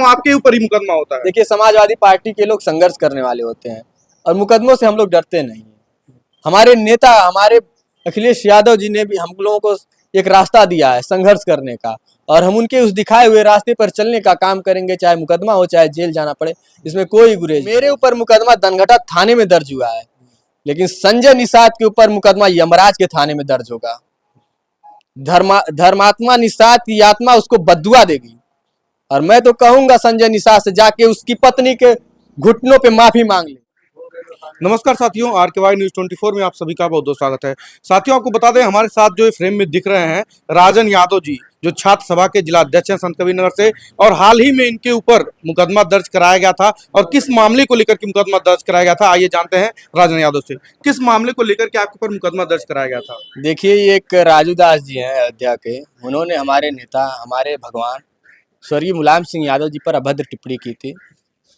आपके ऊपर ही मुकदमा होता है। देखिए, समाजवादी पार्टी के लोग संघर्ष करने वाले होते हैं और मुकदमों से हम लोग डरते नहीं हैं। हमारे नेता, हमारे अखिलेश यादव जी ने भी हम लोगों को एक रास्ता दिया है संघर्ष करने का, और हम उनके उस दिखाए हुए रास्ते पर चलने का काम करेंगे, चाहे मुकदमा हो चाहे जेल जाना पड़े, इसमें कोई गुरेज। मेरे ऊपर मुकदमा दनघटा थाने में दर्ज हुआ है, लेकिन संजय निषाद के ऊपर मुकदमा यमराज के थाने में दर्ज होगा। धर्मात्मा निषाद की आत्मा उसको बद्दुआ देगी, और मैं तो कहूंगा संजय निषाद से जाके उसकी पत्नी के घुटनों पे माफी मांग ले। नमस्कार साथियों, RKY न्यूज़ 24 में आप सभी का बहुत बहुत स्वागत है। साथियों, आपको बता दें, हमारे साथ जो फ्रेम में दिख रहे हैं राजन यादव जी, जो छात्र सभा के जिला अध्यक्ष हैं संत कबीर नगर से, और हाल ही में इनके ऊपर मुकदमा दर्ज कराया गया था। और किस मामले को लेकर के मुकदमा दर्ज कराया गया था, आइए जानते हैं राजन यादव से। किस मामले को लेकर के आपके ऊपर मुकदमा दर्ज कराया गया था? देखिए, ये एक राजू दास जी हैं अयोध्या के, उन्होंने हमारे नेता, हमारे भगवान स्वर्गीय मुलायम सिंह यादव जी पर अभद्र टिप्पणी की थी,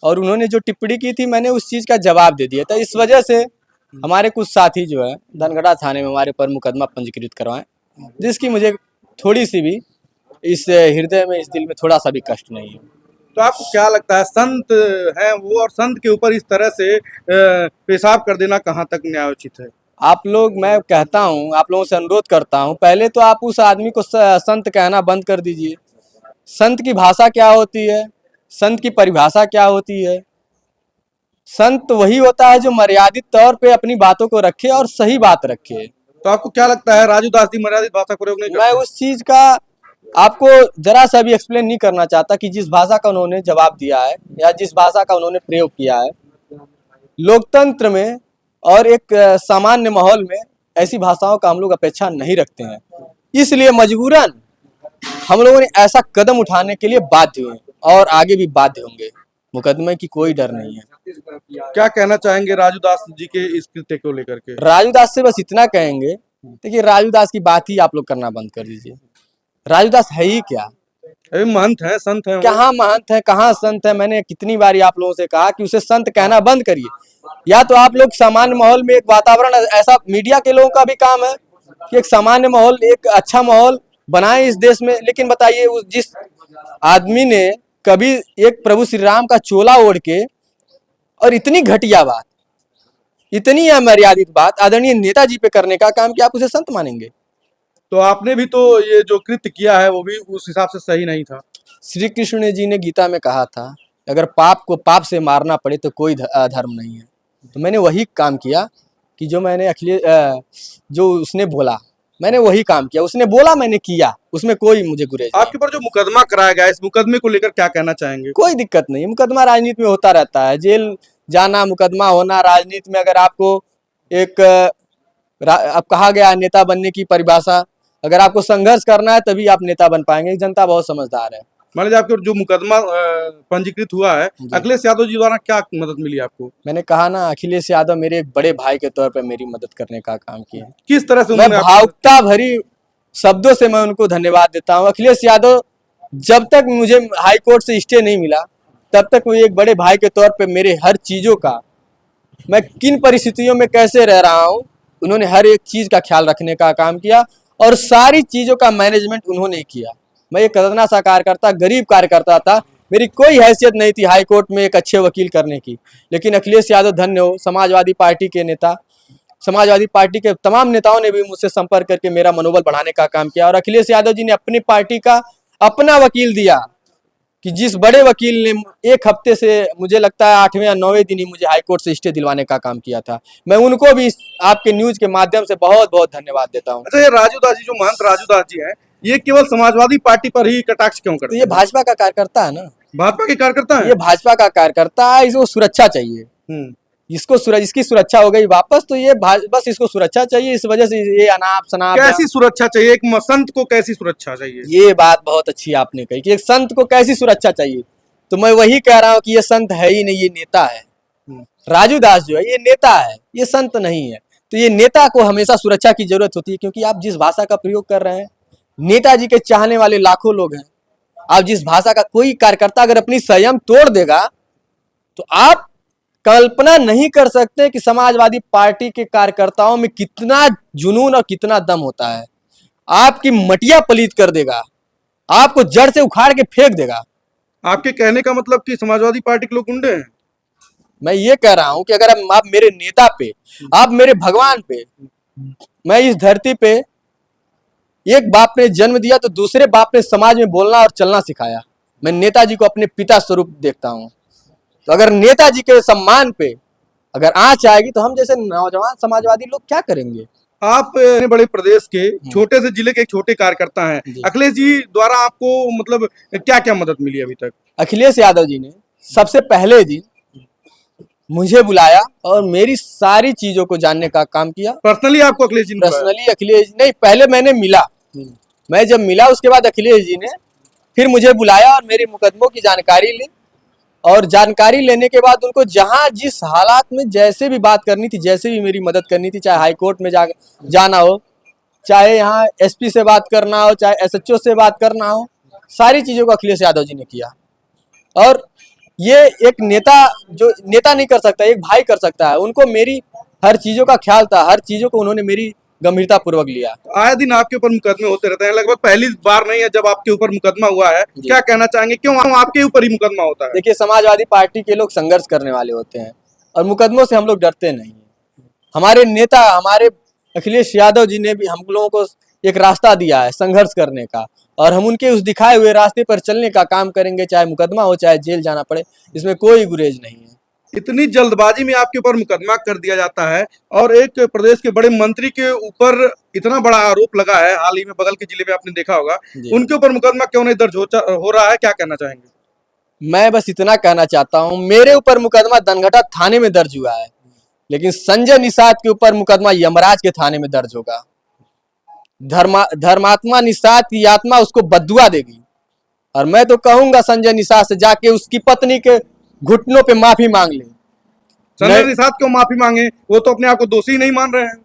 और उन्होंने जो टिप्पणी की थी मैंने उस चीज़ का जवाब दे दिया था। इस वजह से हमारे कुछ साथी जो है धनगढ़ा थाने में हमारे पर मुकदमा पंजीकृत करवाएं, जिसकी मुझे थोड़ी सी भी इस हृदय में, इस दिल में थोड़ा सा भी कष्ट नहीं है। तो आपको क्या लगता है, संत हैं वो और संत के ऊपर इस तरह से पेशाब कर देना कहाँ तक न्यायोचित है? आप लोग, मैं कहता हूँ, आप लोगों से अनुरोध करता हूँ, पहले तो आप उस आदमी को संत कहना बंद कर दीजिए। संत की भाषा क्या होती है, संत की परिभाषा क्या होती है? संत वही होता है जो मर्यादित तौर पे अपनी बातों को रखे और सही बात रखे। तो आपको क्या लगता है राजू दास जी मर्यादित भाषा प्रयोग नहीं करते? मैं उस चीज का आपको जरा सा भी एक्सप्लेन नहीं करना चाहता कि जिस भाषा का उन्होंने जवाब दिया है या जिस भाषा का उन्होंने प्रयोग किया है, लोकतंत्र में और एक सामान्य माहौल में ऐसी भाषाओं का हम लोग अपेक्षा नहीं रखते हैं। इसलिए मजबूरन हम लोगों ने ऐसा कदम उठाने के लिए बाध्य हुए और आगे भी बाध्य होंगे। मुकदमे की कोई डर नहीं है। क्या कहना चाहेंगे राजू दास जी के इस कृत्य को लेकर के? राजू दास से बस इतना कहेंगे, देखिए, राजू दास की बात ही आप लोग करना बंद कर दीजिए। राजू दास है ही क्या? अरे महंत है, संत है। कहाँ महंत है, कहाँ संत है? मैंने कितनी बारी आप लोगों से कहा कि उसे संत कहना बंद करिए। या तो आप लोग सामान्य माहौल में एक वातावरण, ऐसा मीडिया के लोगों का भी काम है कि एक सामान्य माहौल, एक अच्छा माहौल बनाए इस देश में। लेकिन बताइए, उस जिस आदमी ने कभी एक प्रभु श्री राम का चोला ओढ़ के, और इतनी घटिया बात, इतनी अमर्यादित बात आदरणीय नेताजी पे करने का काम किया, आप उसे संत मानेंगे? तो आपने भी तो ये जो कृत्य किया है वो भी उस हिसाब से सही नहीं था। श्री कृष्ण जी ने गीता में कहा था, अगर पाप को पाप से मारना पड़े तो कोई धर्म नहीं है। तो मैंने वही काम किया कि जो मैंने जो उसने बोला, मैंने वही काम किया। उसने बोला, मैंने किया, उसमें कोई मुझे गुरेज नहीं। आपके ऊपर जो मुकदमा कराया गया, इस मुकदमे को लेकर क्या कहना चाहेंगे? कोई दिक्कत नहीं है, मुकदमा राजनीति में होता रहता है, जेल जाना, मुकदमा होना राजनीति में। अगर आपको एक अब कहा गया नेता बनने की परिभाषा, अगर आपको संघर्ष करना है तभी आप नेता बन पाएंगे। जनता बहुत समझदार है। मान लीजिए आपके जो मुकदमा पंजीकृत हुआ है, अखिलेश यादव जी द्वारा क्या मदद मिली आपको? मैंने कहा ना, अखिलेश यादव मेरे एक बड़े भाई के तौर पर मेरी मदद करने का काम किया। किस तरह से मैं भावुकता भरी शब्दों से मैं उनको धन्यवाद देता हूँ। अखिलेश यादव, जब तक मुझे हाई कोर्ट से स्टे नहीं मिला तब तक वो एक बड़े भाई के तौर पे मेरे हर चीज़ों का, मैं किन परिस्थितियों में कैसे रह रहा हूँ, उन्होंने हर एक चीज़ का ख्याल रखने का काम किया और सारी चीज़ों का मैनेजमेंट उन्होंने किया। मैं एक कदना सा कार्यकर्ता, गरीब कार्यकर्ता था, मेरी कोई हैसियत नहीं थी हाई कोर्ट में एक अच्छे वकील करने की। लेकिन अखिलेश यादव धन्य हो, समाजवादी पार्टी के नेता, समाजवादी पार्टी के तमाम नेताओं ने भी मुझसे संपर्क करके मेरा मनोबल बढ़ाने का काम किया। और अखिलेश यादव जी ने अपनी पार्टी का अपना वकील दिया कि जिस बड़े वकील ने एक हफ्ते से, मुझे लगता है 8वें या 9वें दिन ही मुझे हाईकोर्ट से स्टे दिलवाने का काम किया था। मैं उनको भी आपके न्यूज के माध्यम से बहुत बहुत धन्यवाद देता हूँ। अच्छा, ये राजू दास जी, जो महंत राजू दास जी हैं, ये केवल समाजवादी पार्टी पर ही कटाक्ष क्यों करते हैं? तो ये भाजपा का कार्यकर्ता है ना, भाजपा के कार्यकर्ता है। ये भाजपा का कार्यकर्ता है, इसको सुरक्षा चाहिए। इसको इसकी सुरक्षा हो गई वापस, तो ये बस इसको सुरक्षा चाहिए। इस वजह से ये अनाप शनाप। कैसी सुरक्षा चाहिए? एक संत को कैसी सुरक्षा चाहिए? ये बात बहुत अच्छी आपने कही कि एक संत को कैसी सुरक्षा चाहिए। तो मैं वही कह रहा हूँ कि ये संत है ही नहीं, ये नेता है। राजू दास जो है ये नेता है, ये संत नहीं है। तो ये नेता को हमेशा सुरक्षा की जरूरत होती है, क्योंकि आप जिस भाषा का प्रयोग कर रहे हैं, नेताजी के चाहने वाले लाखों लोग हैं। आप जिस भाषा का, कोई कार्यकर्ता अगर अपनी संयम तोड़ देगा तो आप कल्पना नहीं कर सकते कि समाजवादी पार्टी के कार्यकर्ताओं में कितना जुनून और कितना दम होता है। आपकी मटिया पलीत कर देगा, आपको जड़ से उखाड़ के फेंक देगा। आपके कहने का मतलब कि समाजवादी पार्टी के लोग गुंडे हैं? मैं ये कह रहा हूं कि अगर आप मेरे नेता पे, आप मेरे भगवान पे, मैं इस धरती पे एक बाप ने जन्म दिया तो दूसरे बाप ने समाज में बोलना और चलना सिखाया। मैं नेताजी को अपने पिता स्वरूप देखता हूं। तो अगर नेताजी के सम्मान पे अगर आंच आएगी तो हम जैसे नौजवान समाजवादी लोग क्या करेंगे? आप इतने बड़े प्रदेश के छोटे से जिले के एक छोटे कार्यकर्ता हैं। जी। अखिलेश जी द्वारा आपको मतलब क्या क्या मदद मिली अभी तक? अखिलेश यादव जी ने सबसे पहले दिन मुझे बुलाया और मेरी सारी चीजों को जानने का काम किया। पर्सनली आपको अखिलेश जी ने बुलाया? पर्सनली अखिलेश नहीं, पहले मैंने मिला, मैं जब मिला उसके बाद अखिलेश जी ने फिर मुझे बुलाया और मेरे मुकदमों की जानकारी ली। और जानकारी लेने के बाद उनको जहां जिस हालात में जैसे भी बात करनी थी, जैसे भी मेरी मदद करनी थी, चाहे हाई कोर्ट में जाना हो, चाहे यहाँ एसपी से बात करना हो, चाहे एसएचओ से बात करना हो, सारी चीजों को अखिलेश यादव जी ने किया। और ये एक नेता जो नेता नहीं कर सकता, एक भाई कर सकता है। उनको मेरी हर चीजों का ख्याल था, हर चीजों को उन्होंने मेरी गंभीरता पूर्वक लिया। आए दिन आपके ऊपर मुकदमे होते रहते हैं, लगभग पहली बार नहीं है जब आपके ऊपर मुकदमा हुआ है। जी। क्या कहना चाहेंगे, क्यों आपके ऊपर ही मुकदमा होता है? देखिए, समाजवादी पार्टी के लोग संघर्ष करने वाले होते हैं और मुकदमों से हम लोग डरते नहीं हैं। हमारे नेता, हमारे अखिलेश यादव जी ने भी हम लोगों को एक रास्ता दिया है संघर्ष करने का, और हम उनके उस दिखाए हुए रास्ते पर चलने का काम करेंगे, चाहे मुकदमा हो, चाहे जेल जाना पड़े, इसमें कोई गुरेज नहीं है। इतनी जल्दबाजी में आपके ऊपर मुकदमा कर दिया जाता है और एक प्रदेश के बड़े मंत्री के ऊपर इतना बड़ा आरोप लगा है, हाल ही में बगल के जिले में आपने देखा होगा, जी। उनके ऊपर मुकदमा क्यों नहीं दर्ज हो रहा है, क्या कहना चाहेंगे? मैं बस इतना कहना चाहता हूं, मेरे ऊपर मुकदमा दनघटा थाने में दर्ज हुआ है, लेकिन संजय निषाद के ऊपर मुकदमा यमराज के थाने में दर्ज होगा। धर्मात्मा निषाद की आत्मा उसको बद्दुआ देगी। और मैं तो कहूंगा संजय निषाद से जाके उसकी पत्नी के घुटनों पे माफी मांग ले। संजय निषाद क्यों माफी मांगे? वो तो अपने आप को दोषी नहीं मान रहे हैं।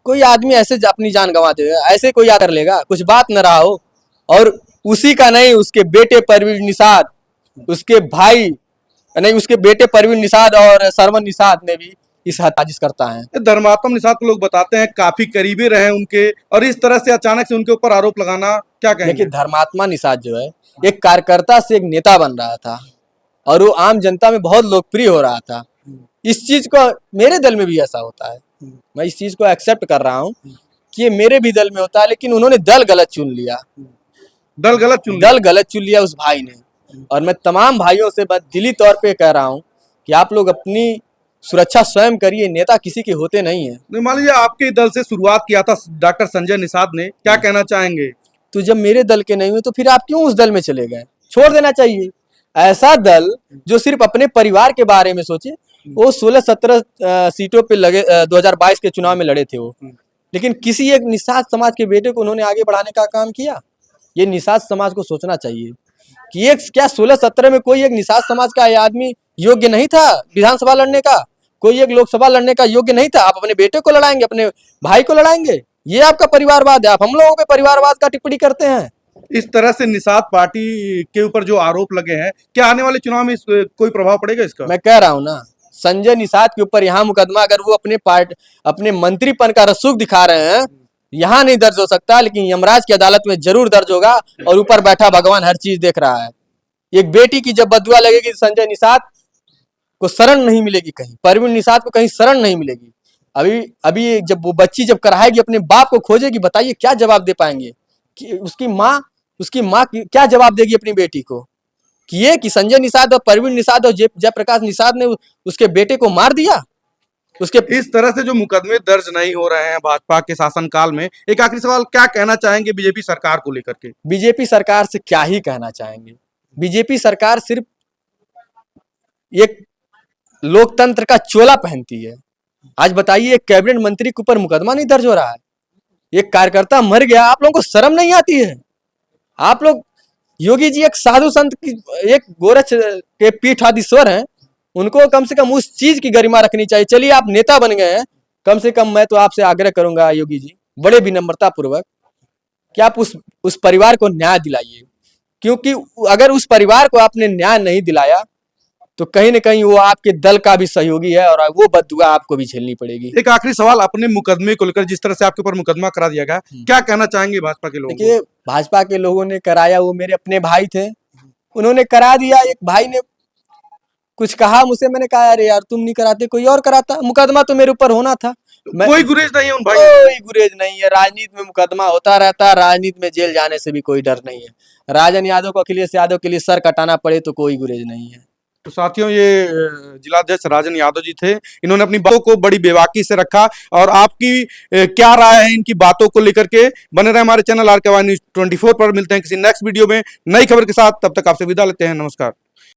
कोई आदमी ऐसे अपनी जान गंवा देगा, ऐसे कोई याद कर लेगा? कुछ बात न रहा हो। और उसी का नहीं, उसके बेटे परवीन निषाद, उसके भाई नहीं, उसके बेटे परवीन निषाद और सरवन निषाद ने भी इस साजिश करता है। धर्मात्मा निषाद को लोग बताते हैं काफी करीबी रहे उनके, और इस तरह से अचानक से उनके ऊपर आरोप लगाना, क्या कहेंगे? देखिए, धर्मात्मा निषाद जो है एक कार्यकर्ता से एक नेता बन रहा था और वो आम जनता में बहुत लोकप्रिय हो रहा था। इस चीज को मेरे दल में भी ऐसा होता है, मैं इस चीज को एक्सेप्ट कर रहा हूँ कि ये मेरे भी दल में होता है, लेकिन उन्होंने दल गलत चुन लिया। दल गलत चुन लिया उस भाई ने। और मैं तमाम भाइयों से दिली तौर पे कह रहा हूँ कि आप लोग अपनी सुरक्षा स्वयं करिए, नेता किसी के होते नहीं है। मान लीजिए आपके दल से शुरुआत किया था डॉक्टर संजय निषाद ने, क्या कहना चाहेंगे? तो जब मेरे दल के नहीं हुए तो फिर आप क्यों उस दल में चले गए? छोड़ देना चाहिए। ऐसा दल जो सिर्फ अपने परिवार के बारे में सोचे, वो 16-17 सीटों पे लगे 2022 के चुनाव में लड़े थे वो, लेकिन किसी एक निषाद समाज के बेटे को उन्होंने आगे बढ़ाने का काम किया। ये निषाद समाज को सोचना चाहिए कि एक क्या 16-17 में कोई एक निषाद समाज का आदमी योग्य नहीं था विधानसभा लड़ने का, कोई एक लोकसभा लड़ने का योग्य नहीं था? आप अपने बेटे को लड़ाएंगे, अपने भाई को लड़ाएंगे? ये आपका परिवारवाद है। आप हम लोगों पे परिवारवाद का टिप्पणी करते हैं। इस तरह से निषाद पार्टी के ऊपर जो आरोप लगे हैं, क्या आने वाले चुनाव में कोई प्रभाव पड़ेगा इसका? मैं कह रहा हूं ना, संजय निषाद के ऊपर यहाँ मुकदमा, अगर वो अपने मंत्रीपन का रसूख दिखा रहे हैं, यहाँ नहीं दर्ज हो सकता, लेकिन यमराज की अदालत में जरूर दर्ज होगा। और ऊपर बैठा भगवान हर चीज देख रहा है। एक बेटी की जब बदुआ लगेगी, संजय निषाद को शरण नहीं मिलेगी कहीं, परवीन निषाद को कहीं शरण नहीं मिलेगी। अभी जब वो बच्ची जब कराएगी, अपने बाप को खोजेगी, बताइए क्या जवाब दे पाएंगे? कि उसकी माँ क्या जवाब देगी अपनी बेटी को कि संजय निषाद और परवीन निषाद और जयप्रकाश निषाद ने उसके बेटे को मार दिया? इस तरह से जो मुकदमे दर्ज नहीं हो रहे हैं भाजपा के शासनकाल में, एक आखिरी सवाल, क्या कहना चाहेंगे बीजेपी सरकार को लेकर के? बीजेपी सरकार से क्या ही कहना चाहेंगे? बीजेपी सरकार सिर्फ एक लोकतंत्र का चोला पहनती है। आज बताइए, एक कैबिनेट मंत्री के ऊपर मुकदमा नहीं दर्ज हो रहा है, एक कार्यकर्ता मर गया, आप लोगों को शर्म नहीं आती है? आप लोग, योगी जी एक साधु संत की, एक गोरक्ष के पीठाधीश्वर हैं, उनको कम से कम उस चीज की गरिमा रखनी चाहिए। चलिए आप नेता बन गए हैं, कम से कम मैं तो आपसे आग्रह करूंगा योगी जी, बड़े विनम्रता पूर्वक, कि आप उस परिवार को न्याय दिलाइए, क्योंकि अगर उस परिवार को आपने न्याय नहीं दिलाया तो कहीं न कहीं वो आपके दल का भी सहयोगी है और वो बद्दुआ आपको भी झेलनी पड़ेगी। एक आखिरी सवाल, अपने मुकदमे को लेकर, जिस तरह से आपके ऊपर मुकदमा करा दिया गया, क्या कहना चाहेंगे भाजपा के लोगों को? देखिए, भाजपा के लोगों ने कराया, वो मेरे अपने भाई थे, उन्होंने करा दिया। एक भाई ने कुछ कहा मुझसे, मैंने कहा अरे यार तुम नहीं कराते कोई और कराता, मुकदमा तो मेरे ऊपर होना था। कोई गुरेज नहीं है उन भाई कोई गुरेज नहीं है, राजनीति में मुकदमा होता रहता है, राजनीति में जेल जाने से भी कोई डर नहीं है। राजन यादव को, अखिलेश यादव के लिए सर कटाना पड़े तो कोई गुरेज नहीं है। तो साथियों, ये जिलाध्यक्ष राजन यादव जी थे। इन्होंने अपनी बातों को बड़ी बेबाकी से रखा। और आपकी क्या राय है इनकी बातों को लेकर के? बने रहे हमारे चैनल RKY News 24 पर। मिलते हैं किसी नेक्स्ट वीडियो में नई खबर के साथ। तब तक आपसे विदा लेते हैं। नमस्कार।